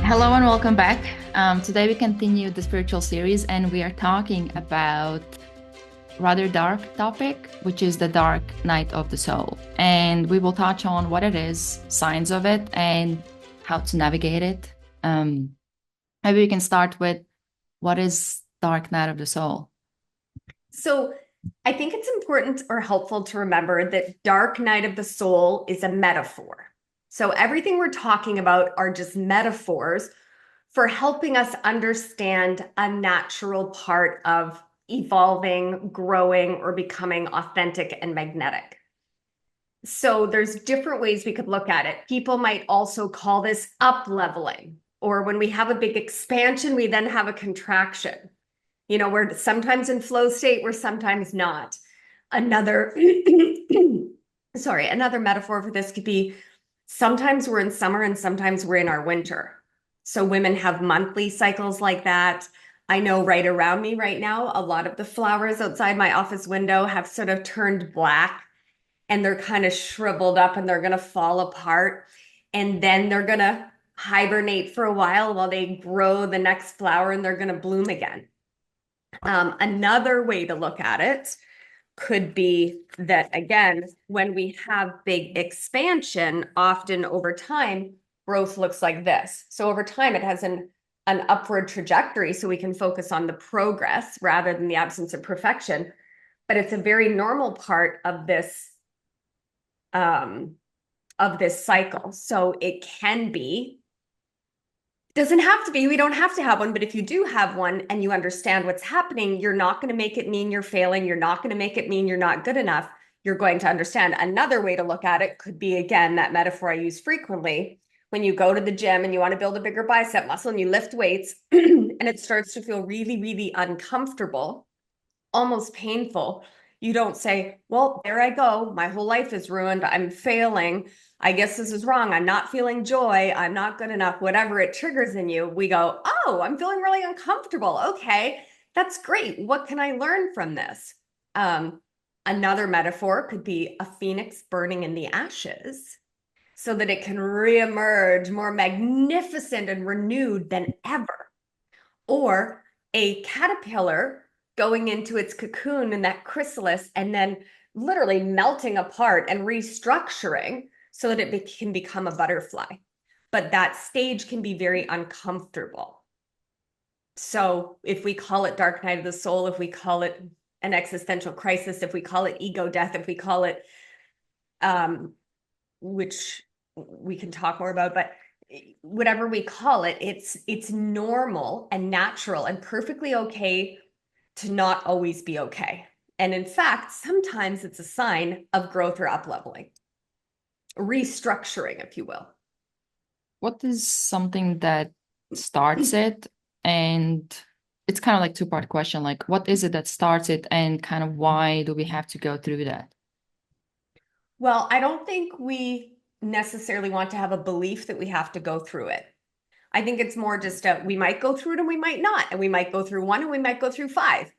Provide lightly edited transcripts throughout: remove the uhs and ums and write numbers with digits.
Hello and welcome back. Today we continue the spiritual series and we are talking about rather dark topic, which is the dark night of the soul. And we will touch on what it is, signs of it, and how to navigate it. Maybe we can start with what is dark night of the soul? So I think it's important or helpful to remember that dark night of the soul is a metaphor. So everything we're talking about are just metaphors for helping us understand a natural part of evolving, growing, or becoming authentic and magnetic. So there's different ways we could look at it. People might also call this up leveling, or when we have a big expansion, we then have a contraction. We're sometimes in flow state, we're sometimes not. Another, another metaphor for this could be sometimes we're in summer and sometimes we're in our winter. So women have monthly cycles like that. I know right around me right now, a lot of the flowers outside my office window have sort of turned black and they're kind of shriveled up and they're going to fall apart. And then they're going to hibernate for a while they grow the next flower and they're going to bloom again. Another way to look at it could be that, again, when we have big expansion, often over time, growth looks like this. So over time, it has an upward trajectory, so we can focus on the progress rather than the absence of perfection. But it's a very normal part of this cycle. So it can be, doesn't have to be, we don't have to have one, but if you do have one and you understand what's happening, you're not going to make it mean you're failing. You're not going to make it mean you're not good enough. You're going to understand. Another way to look at it could be, again, that metaphor I use frequently. When you go to the gym and you want to build a bigger bicep muscle and you lift weights and it starts to feel really, really uncomfortable, almost painful, you don't say, well, there I go. My whole life is ruined. I'm failing. I guess this is wrong. I'm not feeling joy. I'm not good enough. Whatever it triggers in you, we go, oh, I'm feeling really uncomfortable. Okay, that's great. What can I learn from this? Another metaphor could be a phoenix burning in the ashes so that it can reemerge more magnificent and renewed than ever. Or a caterpillar going into its cocoon in that chrysalis and then literally melting apart and restructuring so that it can become a butterfly. But that stage can be very uncomfortable. So if we call it dark night of the soul, if we call it an existential crisis, if we call it ego death, if we call it, which we can talk more about, but whatever we call it, it's normal and natural and perfectly okay to not always be okay. And in fact, sometimes it's a sign of growth or up leveling, restructuring, if you will. What is something that starts it? And it's kind of like two-part question, like what is it that starts it and kind of why do we have to go through that? Well, I don't think we necessarily want to have a belief that we have to go through it. I think it's more just we might go through it and we might not, and we might go through one and we might go through five.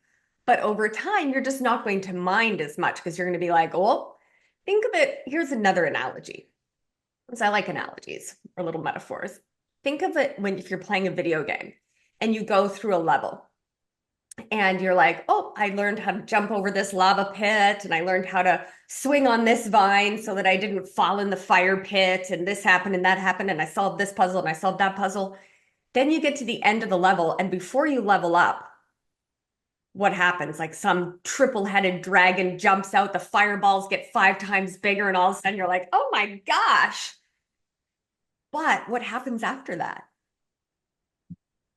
But over time, you're just not going to mind as much because you're going to be like, oh, think of it. Here's another analogy. Because I like analogies or little metaphors. Think of it when if you're playing a video game and you go through a level and you're like, oh, I learned how to jump over this lava pit and I learned how to swing on this vine so that I didn't fall in the fire pit and this happened and that happened and I solved this puzzle and I solved that puzzle. Then you get to the end of the level and before you level up, what happens? Like some triple-headed dragon jumps out, the fireballs get 5 times bigger, and all of a sudden you're like, oh my gosh. But what happens after that?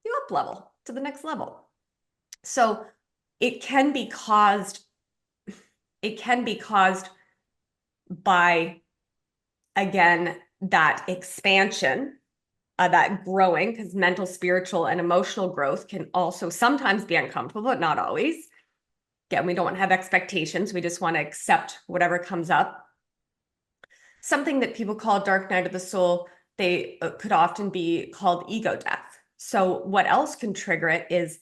You up level to the next level. So it can be caused, it can be caused by, again, that expansion, that growing, because mental, spiritual, and emotional growth can also sometimes be uncomfortable, but not always. Again, we don't have expectations. We just want to accept whatever comes up. Something that people call dark night of the soul, they could often be called ego death. So what else can trigger it is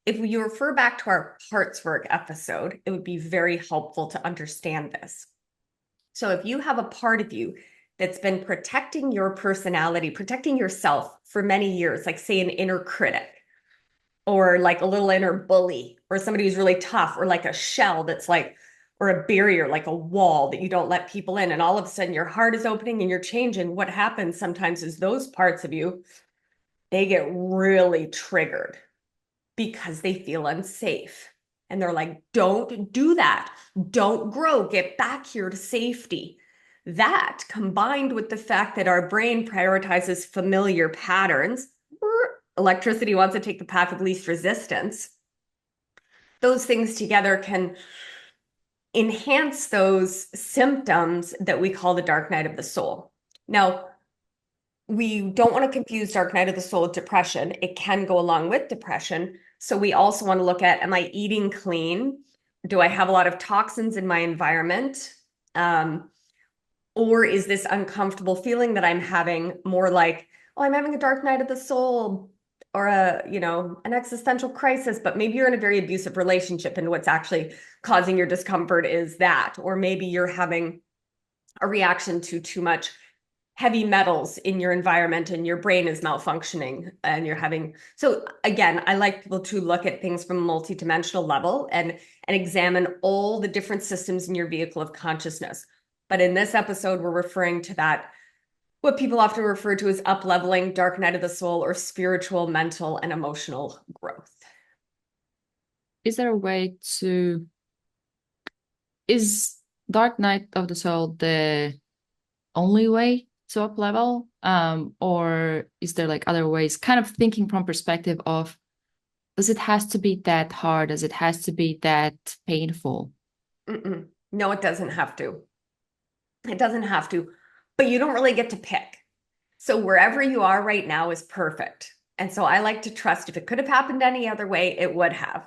if you refer back to our parts work episode, it would be very helpful to understand this. So if you have a part of you that's been protecting your personality, protecting yourself for many years, like say an inner critic or like a little inner bully or somebody who's really tough or like a shell that's like, or a barrier, like a wall that you don't let people in. And all of a sudden your heart is opening and you're changing. What happens sometimes is those parts of you, they get really triggered because they feel unsafe. And they're like, don't do that. Don't grow. Get back here to safety. That combined with the fact that our brain prioritizes familiar patterns, electricity wants to take the path of least resistance. Those things together can enhance those symptoms that we call the dark night of the soul. Now, we don't want to confuse dark night of the soul with depression. It can go along with depression. So we also want to look at, am I eating clean? Do I have a lot of toxins in my environment? Or is this uncomfortable feeling that I'm having more like, oh, I'm having a dark night of the soul or an existential crisis, but maybe you're in a very abusive relationship and what's actually causing your discomfort is that, or maybe you're having a reaction to too much heavy metals in your environment and your brain is malfunctioning and you're having. So again, I like people to look at things from a multidimensional level and examine all the different systems in your vehicle of consciousness. But in this episode, we're referring to that, what people often refer to as up-leveling, dark night of the soul, or spiritual, mental, and emotional growth. Is there a way to, is dark night of the soul the only way to up level? Or is there like other ways? Kind of thinking from perspective of, does it has to be that hard? Does it has to be that painful? No, it doesn't have to. It doesn't have to, but you don't really get to pick. So wherever you are right now is perfect. And so I like to trust if it could have happened any other way, it would have.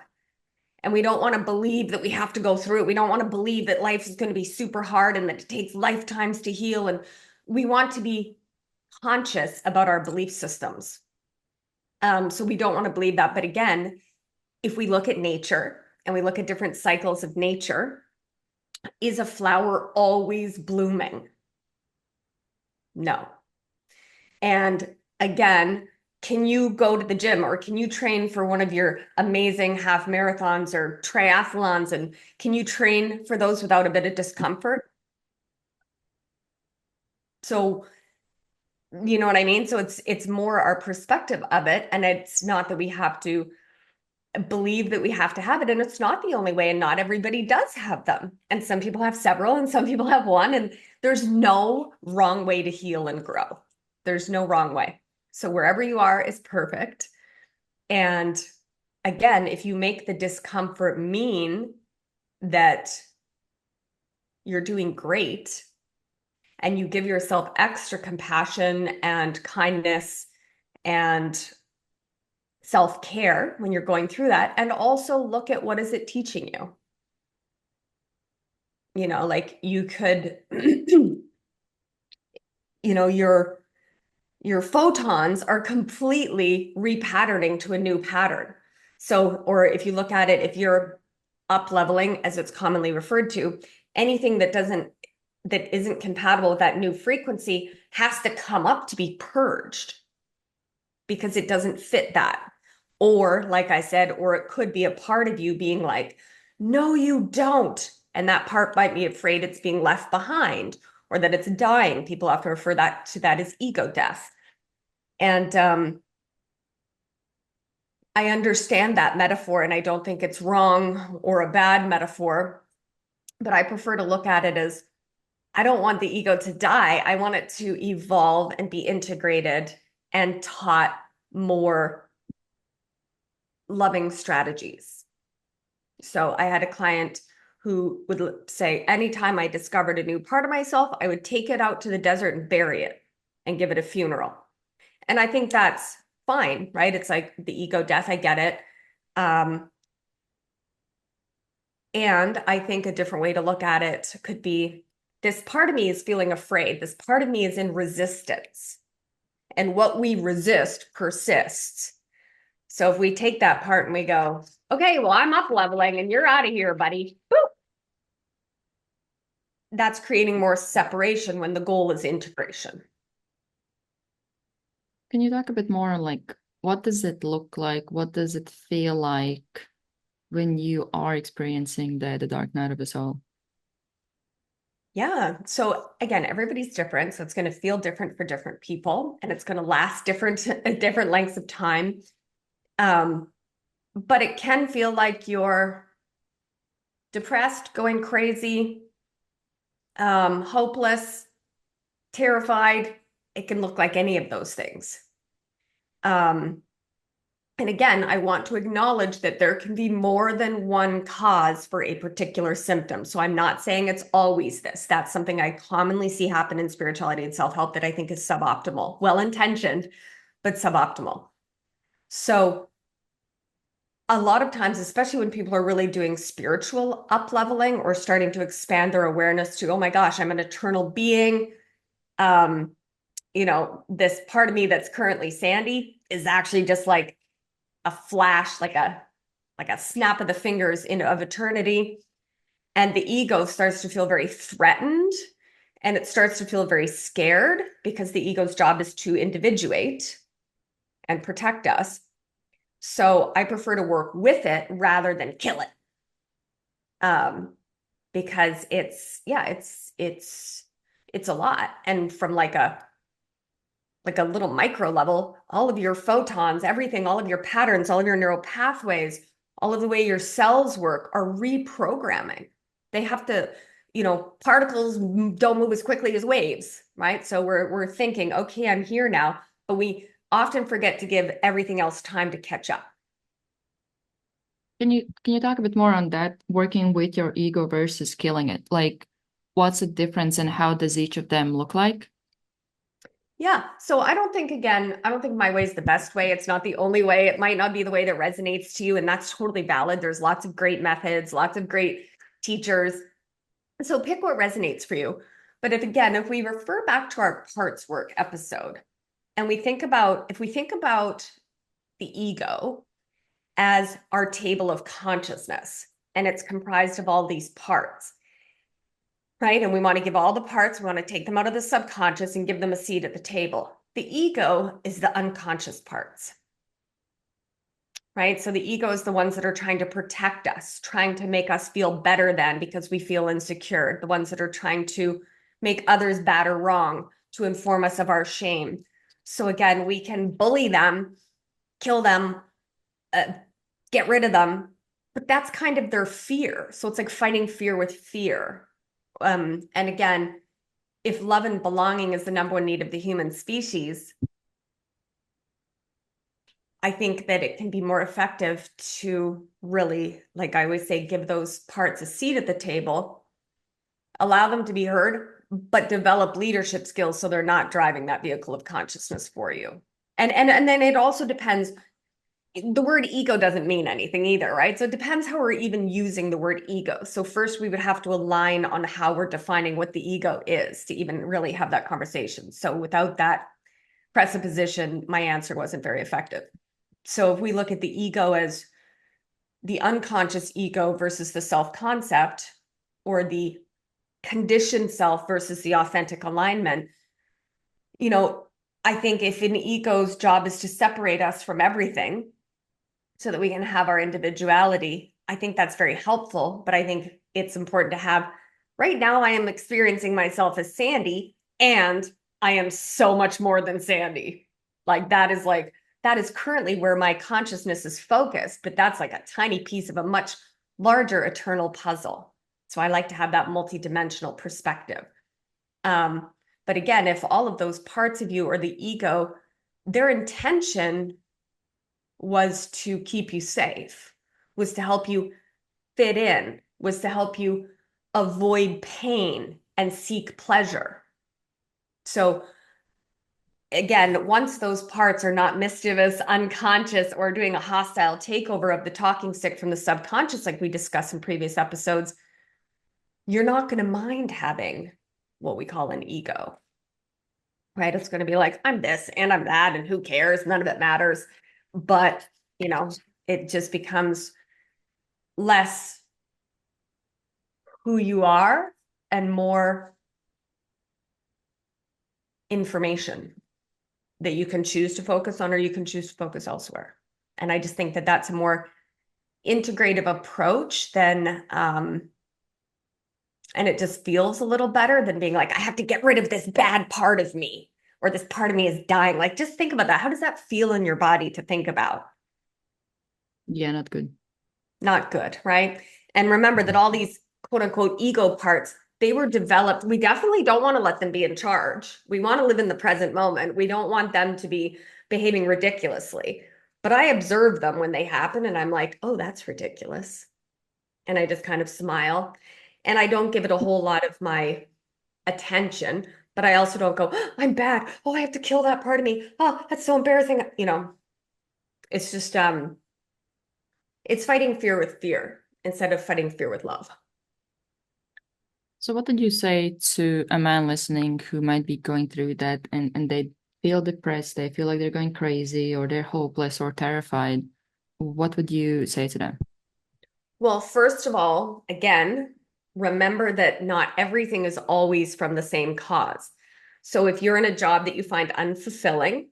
And we don't want to believe that we have to go through it. We don't want to believe that life is going to be super hard and that it takes lifetimes to heal. And we want to be conscious about our belief systems. So we don't want to believe that. But again, if we look at nature and we look at different cycles of nature, is a flower always blooming? No. And again, can you go to the gym or can you train for one of your amazing half marathons or triathlons? And can you train for those without a bit of discomfort? So, you know what I mean? So it's more our perspective of it. And it's not that we have to believe that we have to have it. And it's not the only way. And not everybody does have them. And some people have several and some people have one. And there's no wrong way to heal and grow. There's no wrong way. So wherever you are is perfect. And again, if you make the discomfort mean that you're doing great and you give yourself extra compassion and kindness and self-care when you're going through that, and also look at what is it teaching you. Like you could, your photons are completely repatterning to a new pattern. So, or if you look at it, if you're up leveling, as it's commonly referred to, anything that isn't compatible with that new frequency has to come up to be purged because it doesn't fit that. Or like I said, or it could be a part of you being like, no, you don't. And that part might be afraid it's being left behind or that it's dying. People often refer to that as ego death. And I understand that metaphor, and I don't think it's wrong or a bad metaphor, but I prefer to look at it as, I don't want the ego to die. I want it to evolve and be integrated and taught more loving strategies. So I had a client who would say, anytime I discovered a new part of myself, I would take it out to the desert and bury it and give it a funeral. And I think that's fine, right? It's like the ego death. I get it. And I think a different way to look at it could be, this part of me is feeling afraid. This part of me is in resistance. And what we resist persists. So if we take that part and we go, okay, well, I'm up leveling and you're out of here, buddy. Boop. that's creating more separation when the goal is integration. Can you talk a bit more on like what does it look like? What does it feel like when you are experiencing the dark night of the soul? Yeah. So again, everybody's different. So it's going to feel different for different people and it's going to last different different lengths of time. Um, but it can feel like you're depressed, going crazy, hopeless, terrified. It can look like any of those things. Um, and again, I want to acknowledge that there can be more than one cause for a particular symptom. So I'm not saying it's always this. That's something I commonly see happen in spirituality and self-help that I think is suboptimal, well-intentioned, but suboptimal. So a lot of times, especially when people are really doing spiritual up-leveling or starting to expand their awareness to, oh my gosh, I'm an eternal being. Um, this part of me that's currently Sandy is actually just like a flash, like a snap of the fingers of eternity. And the ego starts to feel very threatened and it starts to feel very scared because the ego's job is to individuate and protect us. So I prefer to work with it rather than kill it. Because it's a lot. And from like a little micro level, all of your photons, everything, all of your patterns, all of your neural pathways, all of the way your cells work are reprogramming. They have to, particles don't move as quickly as waves, right? So we're thinking, okay, I'm here now, but we often forget to give everything else time to catch up. Can you talk a bit more on that, working with your ego versus killing it? Like, what's the difference and how does each of them look like? Yeah. So I don't think, again, I don't think my way is the best way. It's not the only way. It might not be the way that resonates to you, and that's totally valid. There's lots of great methods, lots of great teachers. So pick what resonates for you. But if we refer back to our parts work episode and if we think about the ego as our table of consciousness and it's comprised of all these parts, right? And we want to give all the parts, we want to take them out of the subconscious and give them a seat at the table. The ego is the unconscious parts, right? So the ego is the ones that are trying to protect us, trying to make us feel better than because we feel insecure, the ones that are trying to make others bad or wrong, to inform us of our shame. So again, we can bully them, kill them, get rid of them, but that's kind of their fear. So it's like fighting fear with fear. And again, if love and belonging is the number one need of the human species, I think that it can be more effective to really, like I always say, give those parts a seat at the table, allow them to be heard, but develop leadership skills so they're not driving that vehicle of consciousness for you. And then it also depends. The word ego doesn't mean anything either, right? So it depends how we're even using the word ego. So first we would have to align on how we're defining what the ego is to even really have that conversation. So without that presupposition, my answer wasn't very effective. So if we look at the ego as the unconscious ego versus the self-concept, or the conditioned self versus the authentic alignment, I think if an ego's job is to separate us from everything so that we can have our individuality, I think that's very helpful. But I think it's important to have, right now, I am experiencing myself as Sandy, and I am so much more than Sandy. That is currently where my consciousness is focused, but that's like a tiny piece of a much larger eternal puzzle. So I like to have that multidimensional perspective. But again, if all of those parts of you or the ego, their intention was to keep you safe, was to help you fit in, was to help you avoid pain and seek pleasure. So again, once those parts are not mischievous, unconscious, or doing a hostile takeover of the talking stick from the subconscious, like we discussed in previous episodes, you're not going to mind having what we call an ego, right? It's going to be like, I'm this and I'm that, and who cares? None of it matters. But, it just becomes less who you are and more information that you can choose to focus on, or you can choose to focus elsewhere. And I just think that that's a more integrative approach than, and it just feels a little better than being like, I have to get rid of this bad part of me, or this part of me is dying. Like, just think about that. How does that feel in your body to think about? Yeah, not good. Not good, right? And remember that all these quote unquote ego parts, they were developed. We definitely don't want to let them be in charge. We want to live in the present moment. We don't want them to be behaving ridiculously. But I observe them when they happen and I'm like, oh, that's ridiculous. And I just kind of smile. And I don't give it a whole lot of my attention, but I also don't go, oh, I'm bad. Oh, I have to kill that part of me. Oh, that's so embarrassing. It's just it's fighting fear with fear instead of fighting fear with love. So what did you say to a man listening who might be going through that and they feel depressed, they feel like they're going crazy or they're hopeless or terrified? What would you say to them? Well, first of all, again, remember that not everything is always from the same cause. So if you're in a job that you find unfulfilling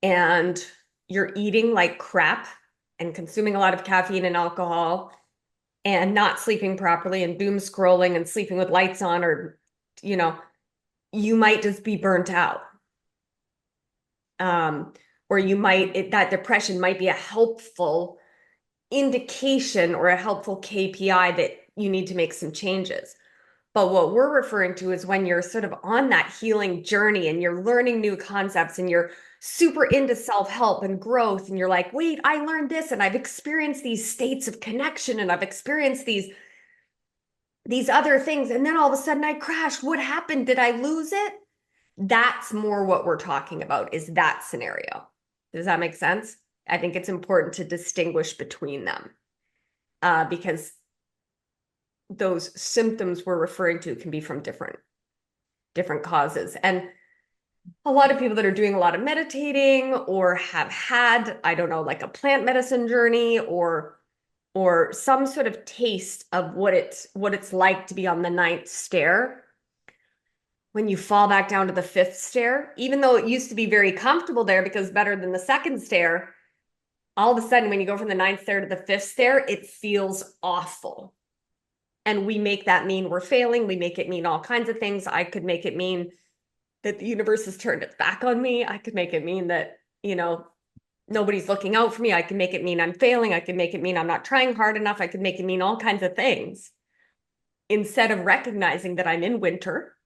and you're eating like crap and consuming a lot of caffeine and alcohol and not sleeping properly and doom scrolling and sleeping with lights on, or, you know, you might just be burnt out. Or that depression might be a helpful indication or a helpful KPI that you need to make some changes. But what we're referring to is when you're sort of on that healing journey and you're learning new concepts and you're super into self-help and growth and you're like, wait, I learned this and I've experienced these states of connection and I've experienced these other things, and then all of a sudden I crashed. What happened? Did I lose it? That's more what we're talking about, is that scenario. Does that make sense? I think it's important to distinguish between them, because those symptoms we're referring to can be from different causes. And a lot of people that are doing a lot of meditating or have had, I don't know, like a plant medicine journey or some sort of taste of what it's like to be on the ninth stair. When you fall back down to the fifth stair, even though it used to be very comfortable there because better than the second stair, all of a sudden when you go from the ninth stair to the fifth stair, it feels awful. And we make that mean we're failing. We make it mean all kinds of things. I could make it mean that the universe has turned its back on me. I could make it mean that, nobody's looking out for me. I can make it mean I'm failing. I can make it mean I'm not trying hard enough. I could make it mean all kinds of things. Instead of recognizing that I'm in winter,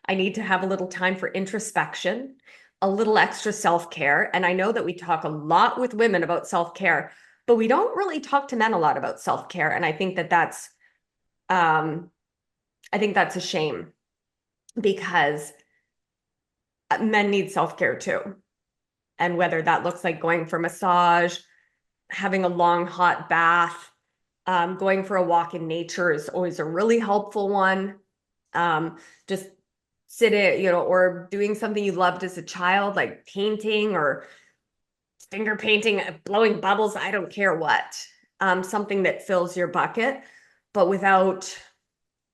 I need to have a little time for introspection, a little extra self-care. And I know that we talk a lot with women about self-care, but we don't really talk to men a lot about self-care. And I think that's a shame, because men need self-care too. And whether that looks like going for massage, having a long hot bath, going for a walk in nature is always a really helpful one. Just sitting, or doing something you loved as a child, like painting or finger painting, blowing bubbles, I don't care what. Something that fills your bucket, but without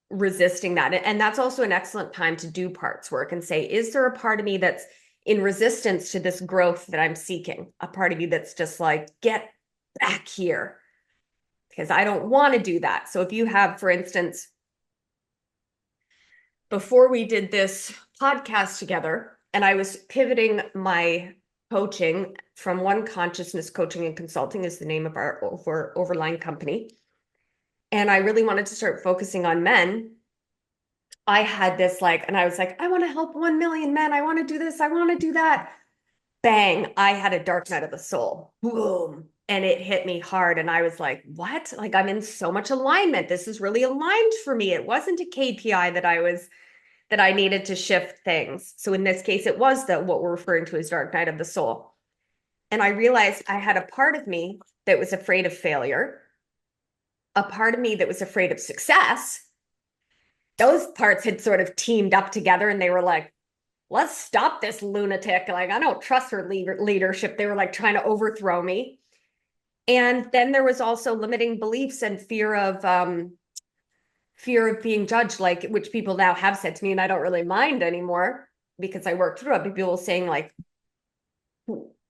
resisting that. And that's also an excellent time to do parts work and say, is there a part of me that's in resistance to this growth that I'm seeking? A part of you that's just like, get back here, because I don't want to do that. So if you have, for instance, before we did this podcast together, and I was pivoting my coaching from One Consciousness Coaching and Consulting is the name of our overline company. And I really wanted to start focusing on men. I had this and I was like, I want to help 1 million men. I want to do this. I want to do that. Bang. I had a dark night of the soul. Boom. And it hit me hard. And I was like, what? Like, I'm in so much alignment. This is really aligned for me. It wasn't a KPI that I needed to shift things. So in this case, it was what we're referring to as dark night of the soul. And I realized I had a part of me that was afraid of failure, a part of me that was afraid of success. Those parts had sort of teamed up together and they were like, let's stop this lunatic. Like, I don't trust her leadership. They were like trying to overthrow me. And then there was also limiting beliefs and fear of fear of being judged, like which people now have said to me, and I don't really mind anymore because I worked through it. But people saying like,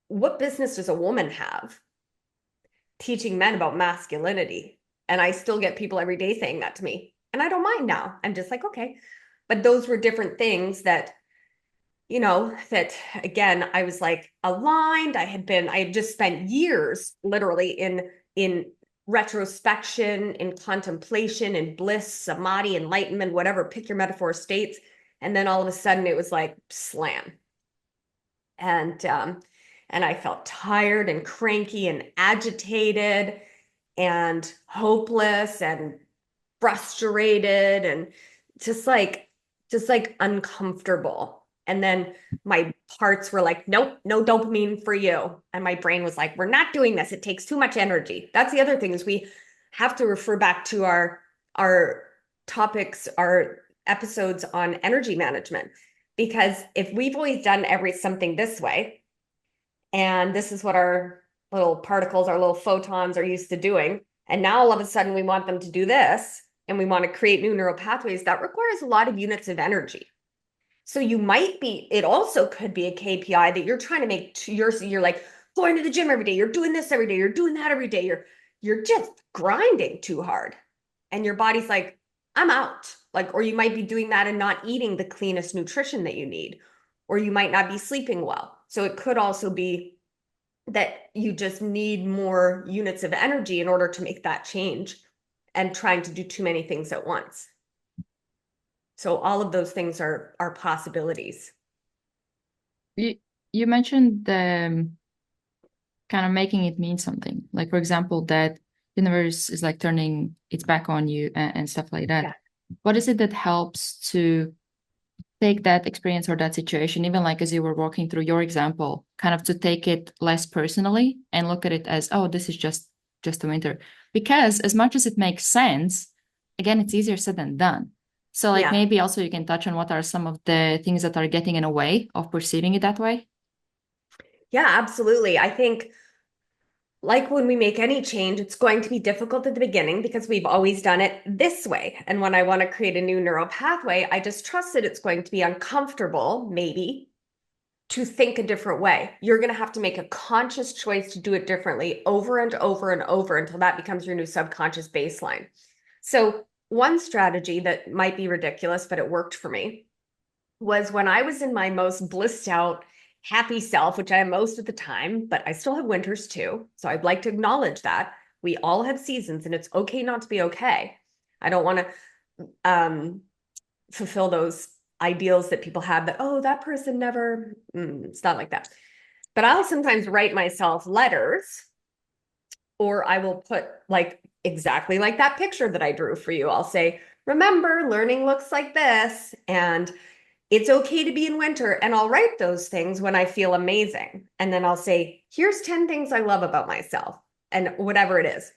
what business does a woman have teaching men about masculinity? And I still get people every day saying that to me. And I don't mind now. I'm just like, okay. But those were different things that, that again, I was like aligned. I had just spent years literally in retrospection, in contemplation, in bliss, samadhi, enlightenment, whatever, pick your metaphor states. And then all of a sudden it was like slam. And I felt tired and cranky and agitated and hopeless and frustrated and just like uncomfortable. And then my parts were like, nope, no dopamine for you. And my brain was like, we're not doing this. It takes too much energy. That's the other thing is we have to refer back to our topics, our episodes on energy management. Because if we've always done something this way, and this is what our little particles, our little photons are used to doing, and now all of a sudden we want them to do this, and we want to create new neural pathways, that requires a lot of units of energy. So it also could be a KPI that you're trying to make you're like going to the gym every day, you're doing this every day, you're doing that every day, you're just grinding too hard. And your body's like, I'm out. Like, or you might be doing that and not eating the cleanest nutrition that you need, or you might not be sleeping well. So it could also be that you just need more units of energy in order to make that change and trying to do too many things at once. So all of those things are possibilities. You mentioned the kind of making it mean something. Like, for example, that universe is like turning its back on you and stuff like that. Yeah. What is it that helps to take that experience or that situation, even like as you were walking through your example, kind of to take it less personally and look at it as, oh, this is just a winter? Because as much as it makes sense, again, it's easier said than done. So like Yeah. maybe also you can touch on what are some of the things that are getting in a way of perceiving it that way. Yeah, absolutely. I think like when we make any change, it's going to be difficult at the beginning because we've always done it this way. And when I want to create a new neural pathway, I just trust that it's going to be uncomfortable, maybe, to think a different way. You're going to have to make a conscious choice to do it differently over and over and over until that becomes your new subconscious baseline. So, one strategy that might be ridiculous, but it worked for me, was when I was in my most blissed out, happy self, which I am most of the time, but I still have winters too. So I'd like to acknowledge that we all have seasons and it's okay not to be okay. I don't want to fulfill those ideals that people have that, oh, that person never, it's not like that. But I'll sometimes write myself letters, or I will put like exactly like that picture that I drew for you. I'll say, remember, learning looks like this. And it's okay to be in winter. And I'll write those things when I feel amazing. And then I'll say, here's 10 things I love about myself and whatever it is.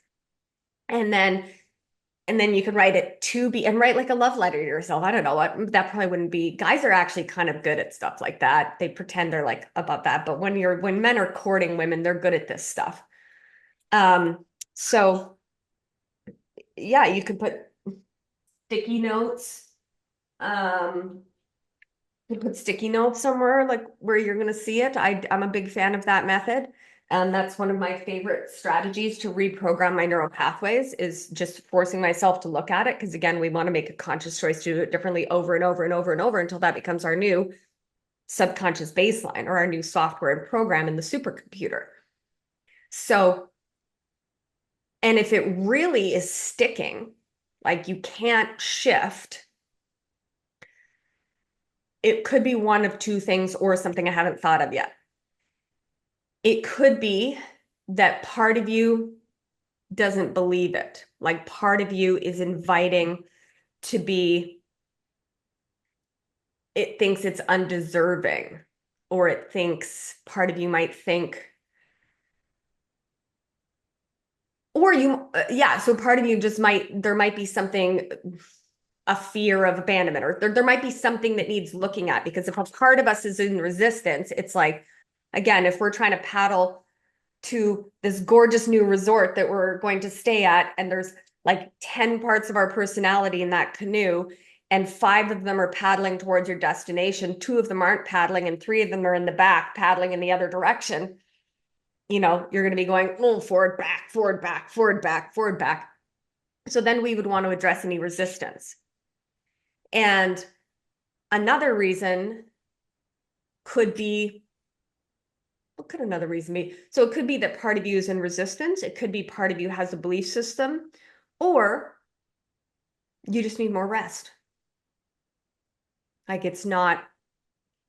And then you can write it to be and write like a love letter to yourself. I don't know what that probably wouldn't be. Guys are actually kind of good at stuff like that. They pretend they're like above that. But when men are courting women, they're good at this stuff. So yeah, you could put sticky notes. You put sticky notes somewhere like where you're going to see it. I'm a big fan of that method. And that's one of my favorite strategies to reprogram my neural pathways is just forcing myself to look at it. Because again, we want to make a conscious choice to do it differently over and over and over and over until that becomes our new subconscious baseline or our new software and program in the supercomputer. So, and if it really is sticking, like you can't shift, it could be one of two things or something I haven't thought of yet. It could be that part of you doesn't believe it. Like part of you is inviting to be, it thinks it's undeserving, or it thinks part of you might think, or so part of you just there might be something, a fear of abandonment, or there might be something that needs looking at, because if a part of us is in resistance, it's like, again, if we're trying to paddle to this gorgeous new resort that we're going to stay at, and there's like 10 parts of our personality in that canoe, and 5 of them are paddling towards your destination, 2 of them aren't paddling, and 3 of them are in the back paddling in the other direction, you're going to be going, oh, forward, back, forward, back, forward, back, forward, back. So then we would want to address any resistance. And another reason could be, what could another reason be? So it could be that part of you is in resistance. It could be part of you has a belief system, or you just need more rest. Like it's not,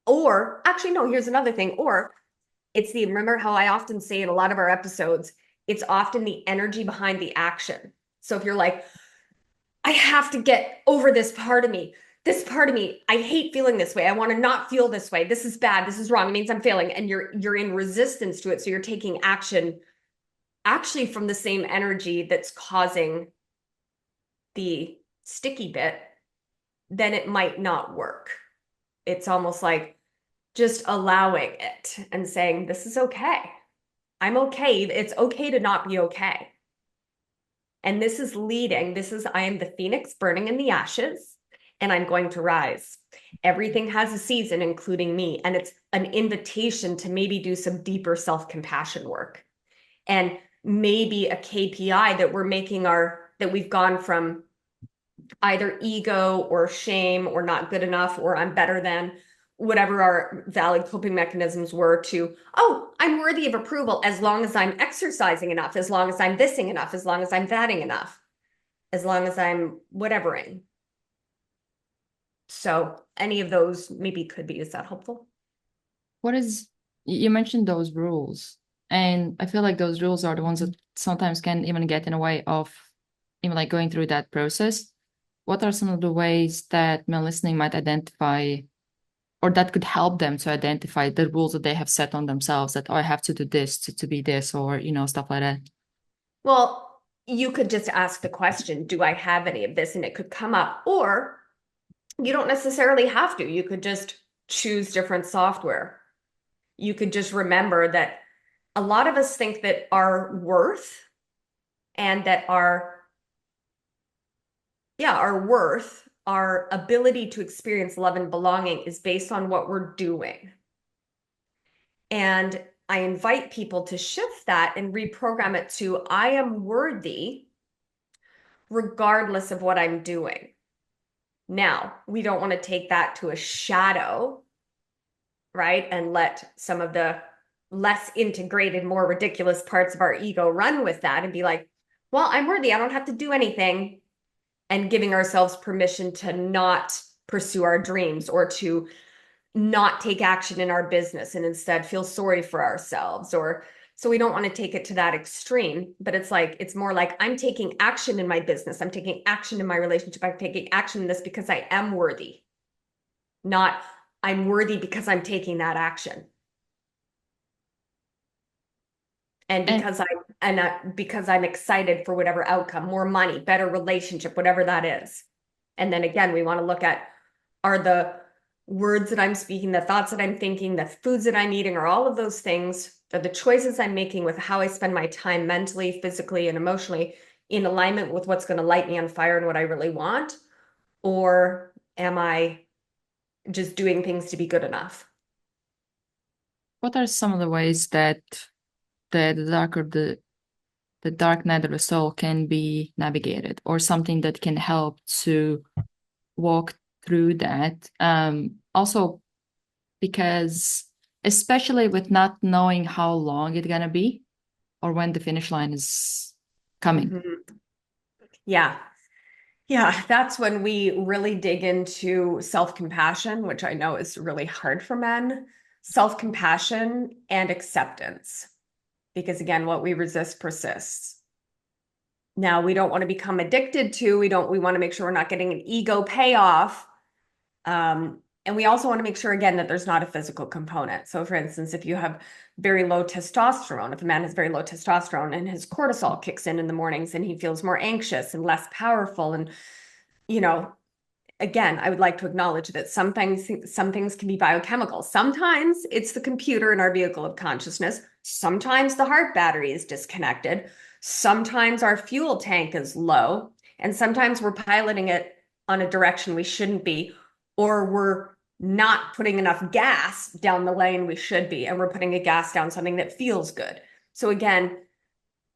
or actually, no, here's another thing. Or remember how I often say in a lot of our episodes, it's often the energy behind the action. So if you're like, I have to get over this part of me. This part of me, I hate feeling this way. I want to not feel this way. This is bad. This is wrong. It means I'm failing. And you're in resistance to it. So you're taking action actually from the same energy that's causing the sticky bit, then it might not work. It's almost like just allowing it and saying, this is okay. I'm okay. It's okay to not be okay. And this is I am the phoenix burning in the ashes, and I'm going to rise. Everything has a season, including me. And it's an invitation to maybe do some deeper self-compassion work. And maybe a KPI that that we've gone from either ego or shame or not good enough or I'm better than, whatever our valid coping mechanisms were, to, oh, I'm worthy of approval as long as I'm exercising enough, as long as I'm thising enough, as long as I'm thatting enough, as long as I'm whatevering. So any of those maybe could be. Is that helpful? You mentioned those rules, and I feel like those rules are the ones that sometimes can even get in the way of even like going through that process. What are some of the ways that men listening might identify, or that could help them to identify the rules that they have set on themselves, that, oh, I have to do this to be this, or, stuff like that? Well, you could just ask the question, do I have any of this? And it could come up. Or you don't necessarily have to. You could just choose different software. You could just remember that a lot of us think that our worth and that our ability to experience love and belonging is based on what we're doing. And I invite people to shift that and reprogram it to, I am worthy regardless of what I'm doing. Now, we don't want to take that to a shadow, right? And let some of the less integrated, more ridiculous parts of our ego run with that and be like, well, I'm worthy. I don't have to do anything. And giving ourselves permission to not pursue our dreams or to not take action in our business and instead feel sorry for ourselves. So we don't want to take it to that extreme, but it's more like, I'm taking action in my business. I'm taking action in my relationship. I'm taking action in this because I am worthy, not I'm worthy because I'm taking that action. And because I'm excited for whatever outcome, more money, better relationship, whatever that is. And then again, we want to look at, are the words that I'm speaking, the thoughts that I'm thinking, the foods that I'm eating, are all of those things, are the choices I'm making with how I spend my time mentally, physically, and emotionally in alignment with what's going to light me on fire and what I really want? Or am I just doing things to be good enough? What are some of the ways that the dark night of the soul can be navigated, or something that can help to walk through that? Also, because especially with not knowing how long it's gonna be or when the finish line is coming. Mm-hmm. Yeah. Yeah, that's when we really dig into self-compassion, which I know is really hard for men. Self-compassion and acceptance. Because again, what we resist persists. Now, we don't want to become addicted to, we want to make sure we're not getting an ego payoff. And we also want to make sure, again, that there's not a physical component. So for instance, if you have very low testosterone, if a man has very low testosterone and his cortisol kicks in the mornings and he feels more anxious and less powerful, and, again, I would like to acknowledge that some things can be biochemical. Sometimes it's the computer in our vehicle of consciousness. Sometimes the heart battery is disconnected. Sometimes our fuel tank is low, and sometimes we're piloting it on a direction we shouldn't be, or we're not putting enough gas down the lane we should be, and we're putting a gas down something that feels good. So again,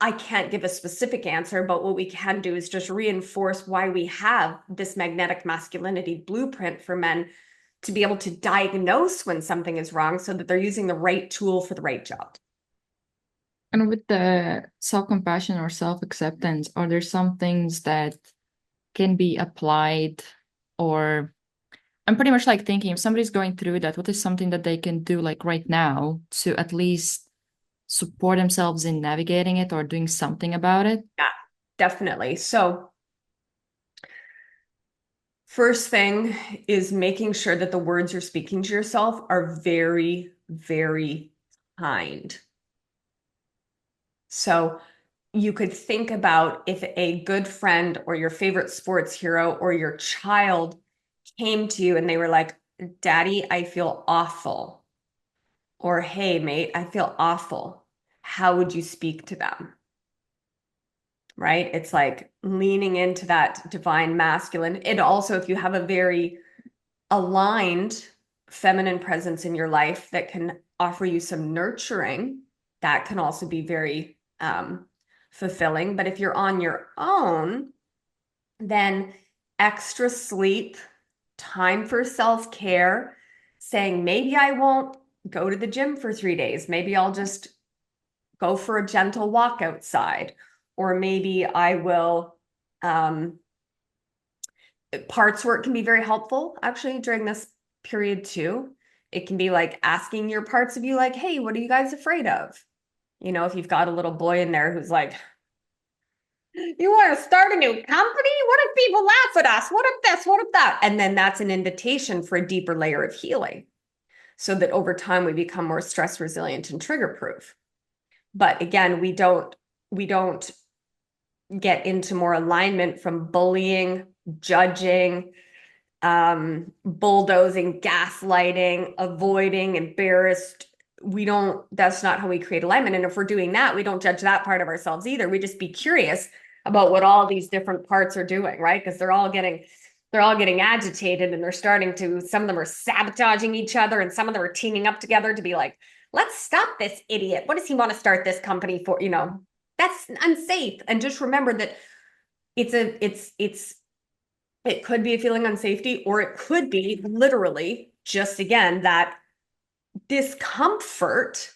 I can't give a specific answer, but what we can do is just reinforce why we have this magnetic masculinity blueprint for men to be able to diagnose when something is wrong so that they're using the right tool for the right job. And with the self-compassion or self-acceptance, are there some things that can be applied, or I'm pretty much like thinking if somebody's going through that, what is something that they can do like right now to at least support themselves in navigating it or doing something about it? Yeah, definitely. So first thing is making sure that the words you're speaking to yourself are very, very kind. So you could think about if a good friend or your favorite sports hero or your child came to you and they were like, Daddy, I feel awful. Or, hey, mate, I feel awful. How would you speak to them? Right? It's like leaning into that divine masculine. It also, if you have a very aligned feminine presence in your life that can offer you some nurturing, that can also be very fulfilling. But if you're on your own, then extra sleep, time for self-care, saying maybe I won't go to the gym for 3 days. Maybe I'll just go for a gentle walk outside, or maybe I will parts work can be very helpful actually during this period too. It can be like asking your parts of you, like, hey, what are you guys afraid of? You know, if you've got a little boy in there who's like, you want to start a new company? What if people laugh at us? What if this? What if that? And then that's an invitation for a deeper layer of healing so that over time we become more stress resilient and trigger proof. But again, we don't get into more alignment from bullying, judging, bulldozing, gaslighting, avoiding, embarrassed. We don't, that's not how we create alignment. And if we're doing that, we don't judge that part of ourselves either. We just be curious about what all these different parts are doing, right? Because they're all getting agitated and they're starting to, some of them are sabotaging each other and some of them are teaming up together to be like, let's stop this idiot. What does he want to start this company for? You know, that's unsafe. And just remember that it could be a feeling of unsafety, or it could be literally just again that discomfort.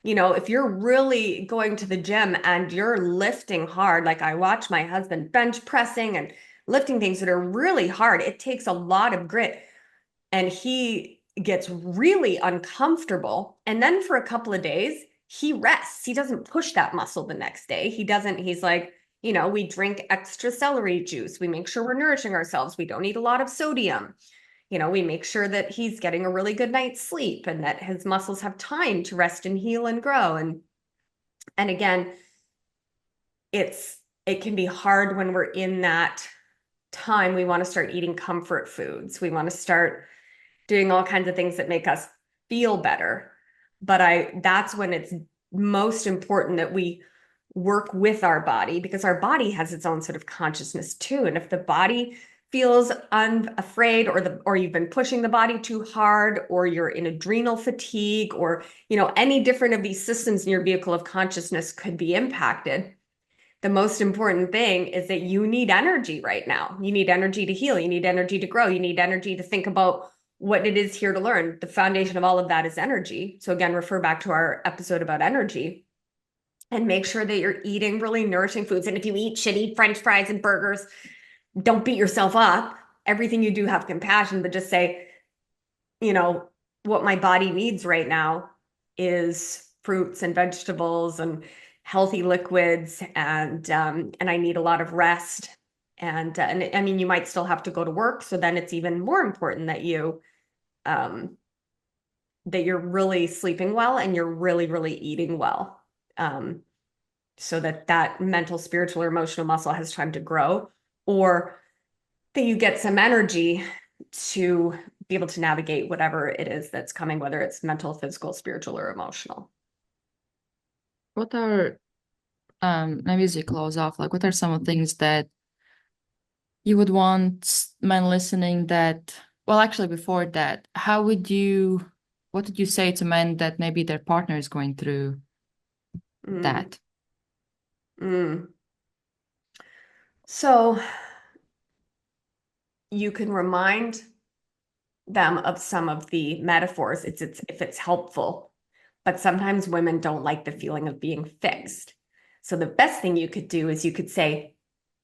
You know, if you're really going to the gym and you're lifting hard, like I watch my husband bench pressing and lifting things that are really hard, it takes a lot of grit. And he gets really uncomfortable. And then for a couple of days, he rests. He doesn't push that muscle the next day. He's like, you know, we drink extra celery juice. We make sure we're nourishing ourselves. We don't eat a lot of sodium. You know, we make sure that he's getting a really good night's sleep and that his muscles have time to rest and heal and grow. And again, it can be hard when we're in that time. We want to start eating comfort foods. We want to start doing all kinds of things that make us feel better. But that's when it's most important that we work with our body, because our body has its own sort of consciousness too. And if the body feels unafraid, or you've been pushing the body too hard, or you're in adrenal fatigue, or you know, any different of these systems in your vehicle of consciousness could be impacted. The most important thing is that you need energy right now. You need energy to heal. You need energy to grow. You need energy to think about what it is here to learn. The foundation of all of that is energy. So again, refer back to our episode about energy and make sure that you're eating really nourishing foods. And if you eat shitty French fries and burgers, don't beat yourself up. Everything you do, have compassion, but just say, you know, what my body needs right now is fruits and vegetables and healthy liquids, and I need a lot of rest. And I mean, you might still have to go to work, so then it's even more important that you're really sleeping well and you're really, really eating well, so that mental, spiritual, or emotional muscle has time to grow, or that you get some energy to be able to navigate whatever it is that's coming, whether it's mental, physical, spiritual, or emotional. What are maybe as you close off, like what are some of the things that you would want men listening that, well, actually before that, what did you say to men that maybe their partner is going through Mm, that? mm. So you can remind them of some of the metaphors. It's if it's helpful, but sometimes women don't like the feeling of being fixed. So the best thing you could do is you could say,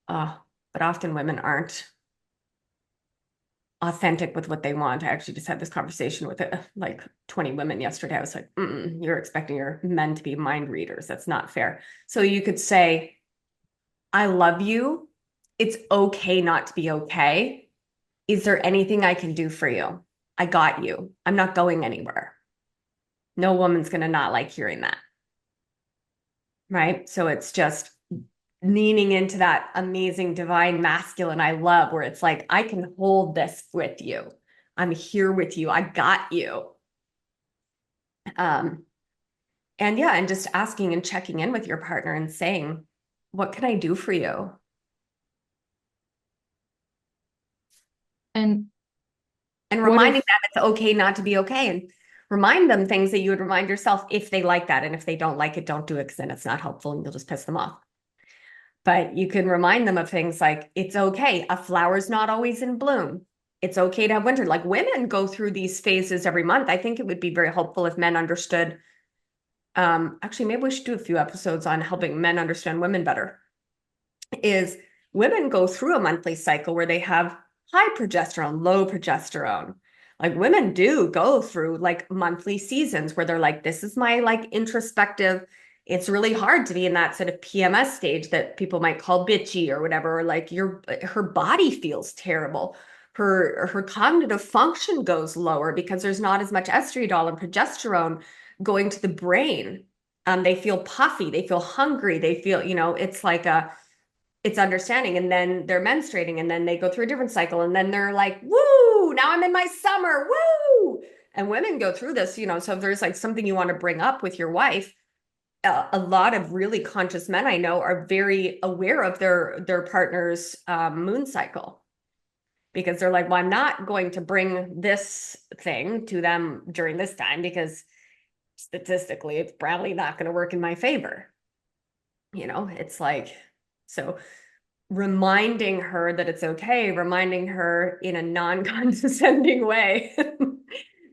"Oh, but often women aren't authentic with what they want." I actually just had this conversation with like 20 women yesterday. I was like, "You're expecting your men to be mind readers. That's not fair." So you could say, "I love you. It's okay not to be okay. Is there anything I can do for you? I got you. I'm not going anywhere." No woman's going to not like hearing that. Right. So it's just leaning into that amazing divine masculine I love, where it's like, I can hold this with you. I'm here with you. I got you. Um, and yeah, and just asking and checking in with your partner and saying, what can I do for you? And And what reminding if, them it's okay not to be okay. And remind them things that you would remind yourself if they like that. And if they don't like it, don't do it because then it's not helpful and you'll just piss them off. But you can remind them of things like, it's okay. A flower's not always in bloom. It's okay to have winter. Like, women go through these phases every month. I think it would be very helpful if men understood. Actually, maybe we should do a few episodes on helping men understand women better. Is women go through a monthly cycle where they have high progesterone, low progesterone. Like, women do go through like monthly seasons where they're like, this is my like introspective. It's really hard to be in that sort of PMS stage that people might call bitchy or whatever, or like her body feels terrible. Her cognitive function goes lower because there's not as much estriol and progesterone going to the brain. They feel puffy, they feel hungry, they feel, it's like it's understanding. And then they're menstruating and then they go through a different cycle and then they're like, woo, now I'm in my summer, woo. And women go through this, so if there's like something you want to bring up with your wife, a lot of really conscious men I know are very aware of their partner's moon cycle, because they're like, well, I'm not going to bring this thing to them during this time because statistically it's probably not going to work in my favor. It's like, so reminding her that it's okay, reminding her in a non-condescending way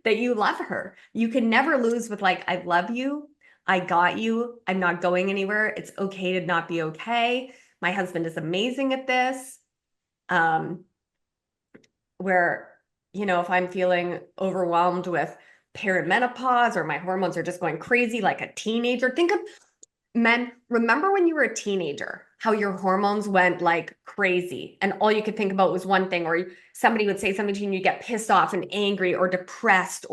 that you love her. You can never lose with like, I love you. I got you. I'm not going anywhere. It's okay to not be okay. My husband is amazing at this. Um, where, if I'm feeling overwhelmed with perimenopause or my hormones are just going crazy like a teenager, think of men, remember when you were a teenager, how your hormones went like crazy and all you could think about was one thing, or somebody would say something to you and you get pissed off and angry or depressed,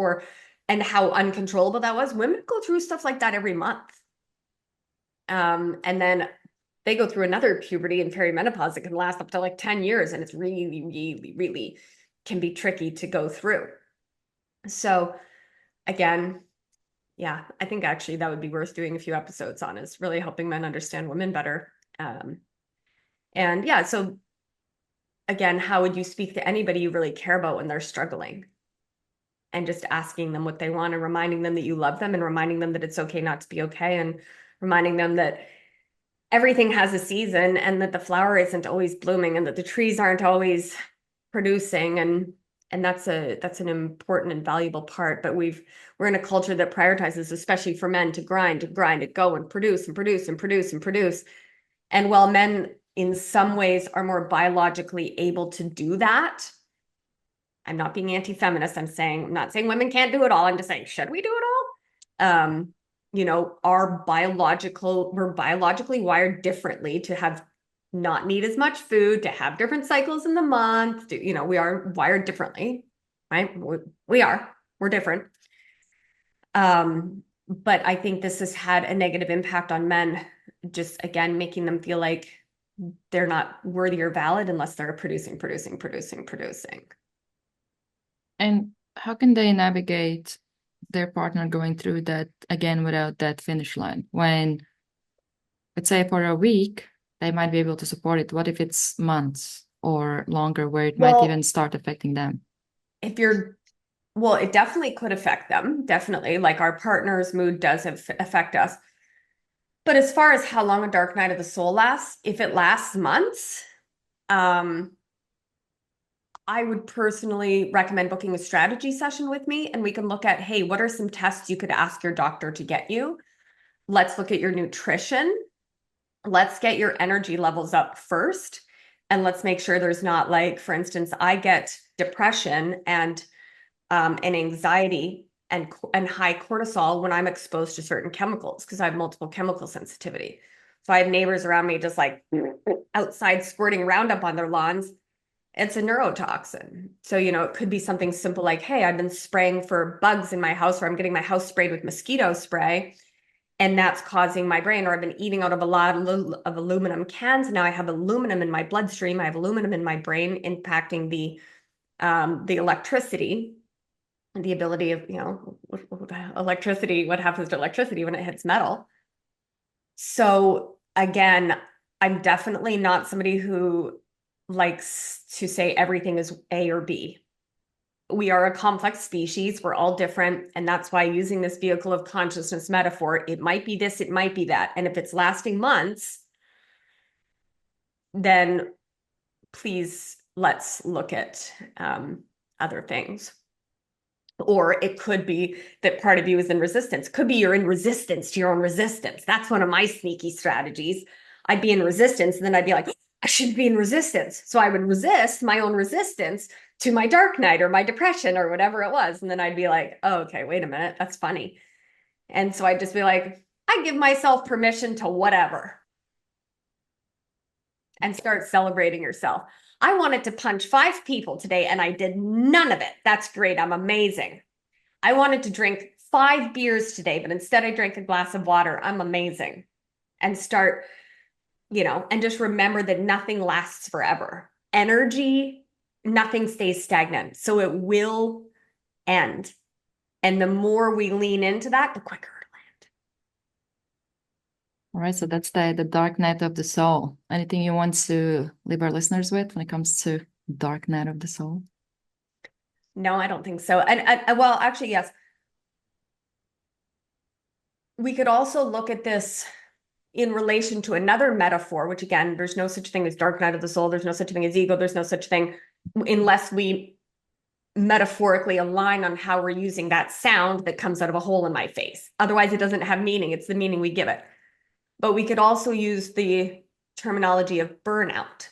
and how uncontrollable that was. Women go through stuff like that every month. And then they go through another puberty and perimenopause that can last up to like 10 years. And it's really, really, really can be tricky to go through. So again, yeah, I think actually that would be worth doing a few episodes on, is really helping men understand women better. And yeah, so again, how would you speak to anybody you really care about when they're struggling? And just asking them what they want and reminding them that you love them and reminding them that it's okay not to be okay, and reminding them that everything has a season and that the flower isn't always blooming and that the trees aren't always producing, and that's an important and valuable part. But we're in a culture that prioritizes, especially for men, to grind and go and produce and produce and produce and produce. And while men in some ways are more biologically able to do that, I'm not being anti-feminist. I'm not saying women can't do it all. I'm just saying, should we do it all? We're biologically wired differently to have not need as much food, to have different cycles in the month. We are wired differently, right? We're different. But I think this has had a negative impact on men, just again, making them feel like they're not worthy or valid unless they're producing, producing, producing, producing. and how can they navigate their partner going through that again without that finish line when let's say for a week, they might be able to support it. What if it's months or longer where it might even start affecting them? Well, it definitely could affect them. Definitely. Like our partner's mood does affect us. But as far as how long a dark night of the soul lasts, if it lasts months, I would personally recommend booking a strategy session with me, and we can look at, hey, what are some tests you could ask your doctor to get you? Let's look at your nutrition. Let's get your energy levels up first. And let's make sure there's not, like, for instance, I get depression and anxiety and high cortisol when I'm exposed to certain chemicals because I have multiple chemical sensitivity. So I have neighbors around me just like outside squirting Roundup on their lawns. It's a neurotoxin. So, it could be something simple like, hey, I've been spraying for bugs in my house, or I'm getting my house sprayed with mosquito spray, and that's causing my brain, or I've been eating out of a lot of aluminum cans. Now I have aluminum in my bloodstream. I have aluminum in my brain, impacting the electricity, the ability of, electricity, what happens to electricity when it hits metal. So again, I'm definitely not somebody who likes to say everything is A or B. We are a complex species. We're all different. And that's why using this vehicle of consciousness metaphor, it might be this, it might be that. And if it's lasting months, then please let's look at other things. Or it could be that part of you is in resistance. Could be you're in resistance to your own resistance. That's one of my sneaky strategies. I'd be in resistance, and then I'd be like, I shouldn't be in resistance. So I would resist my own resistance to my dark night or my depression or whatever it was. And then I'd be like, oh, okay, wait a minute. That's funny. And so I'd just be like, I give myself permission to whatever. And start celebrating yourself. I wanted to punch 5 people today and I did none of it. That's great. I'm amazing. I wanted to drink 5 beers today, but instead I drank a glass of water. I'm amazing. And start, and just remember that nothing lasts forever. Energy, nothing stays stagnant. So it will end. And the more we lean into that, the quicker it'll end. All right. So that's the dark night of the soul. Anything you want to leave our listeners with when it comes to dark night of the soul? No, I don't think so. And well, actually, yes. We could also look at this in relation to another metaphor, which again, there's no such thing as dark night of the soul. There's no such thing as ego. There's no such thing unless we metaphorically align on how we're using that sound that comes out of a hole in my face. Otherwise, it doesn't have meaning. It's the meaning we give it. But we could also use the terminology of burnout.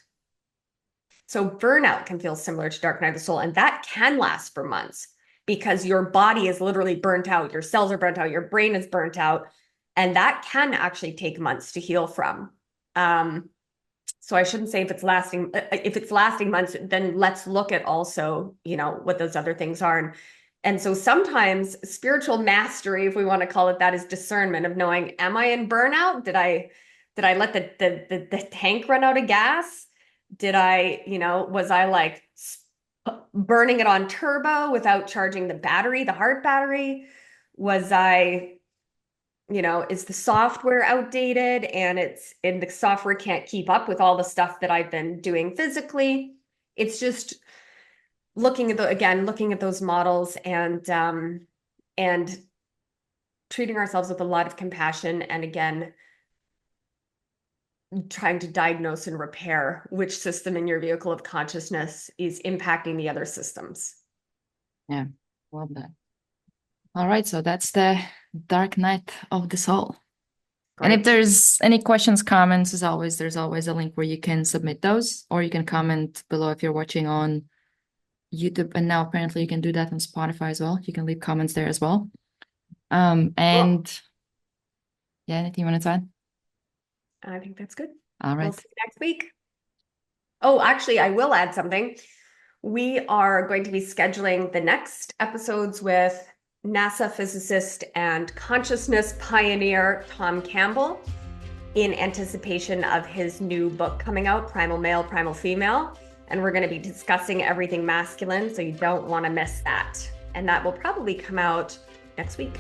So burnout can feel similar to dark night of the soul, and that can last for months because your body is literally burnt out. Your cells are burnt out. Your brain is burnt out. And that can actually take months to heal from. So I shouldn't say if it's lasting months, then let's look at also, what those other things are. And so sometimes spiritual mastery, if we want to call it that, is discernment of knowing, am I in burnout? Did I let the tank run out of gas? Did I, was I like burning it on turbo without charging the battery, the heart battery? Was I, is the software outdated and the software can't keep up with all the stuff that I've been doing physically? It's just looking at those models and treating ourselves with a lot of compassion, and again, trying to diagnose and repair which system in your vehicle of consciousness is impacting the other systems. Yeah, well done. All right, so that's the dark night of the soul. Great. And if there's any questions, comments, as always, there's always a link where you can submit those, or you can comment below if you're watching on YouTube. And now apparently you can do that on Spotify as well. You can leave comments there as well. And yeah, anything you want to add? I think that's good. All right. We'll see you next week. Oh, actually, I will add something. We are going to be scheduling the next episodes with NASA physicist and consciousness pioneer Tom Campbell in anticipation of his new book coming out, Primal Male, Primal Female. And we're going to be discussing everything masculine, so you don't want to miss that. And that will probably come out next week.